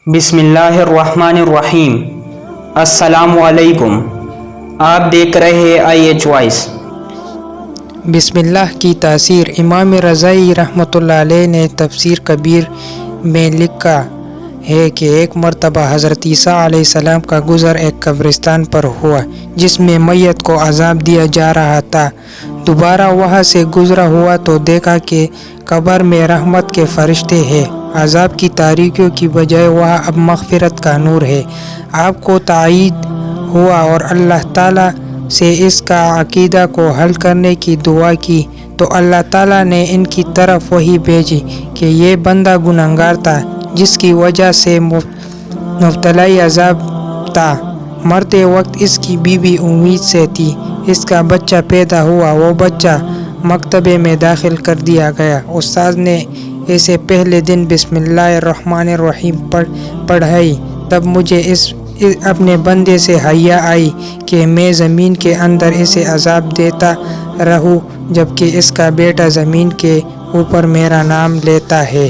بسم اللہ الرحمن الرحیم۔ السلام علیکم۔ آپ دیکھ رہے ہیں IH وائس۔ بسم اللہ کی تاثیر۔ امام رضائی رحمۃ اللہ علیہ نے تفسیر کبیر میں لکھا ہے کہ ایک مرتبہ حضرت عیسیٰ علیہ السلام کا گزر ایک قبرستان پر ہوا جس میں میت کو عذاب دیا جا رہا تھا۔ دوبارہ وہاں سے گزرا ہوا تو دیکھا کہ قبر میں رحمت کے فرشتے ہیں، عذاب کی تاریکیوں کی بجائے وہاں اب مغفرت کا نور ہے۔ آپ کو تائید ہوا اور اللہ تعالیٰ سے اس کا عقیدہ کو حل کرنے کی دعا کی تو اللہ تعالیٰ نے ان کی طرف وحی بھیجی کہ یہ بندہ گنہگار تھا جس کی وجہ سے مبتلا عذاب تھا۔ مرتے وقت اس کی بیوی امید سے تھی، اس کا بچہ پیدا ہوا، وہ بچہ مکتبے میں داخل کر دیا گیا۔ استاد نے اسے پہلے دن بسم اللہ الرحمن الرحیم پڑھائی، تب مجھے اپنے بندے سے حیا آئی کہ میں زمین کے اندر اسے عذاب دیتا رہوں جبکہ اس کا بیٹا زمین کے اوپر میرا نام لیتا ہے۔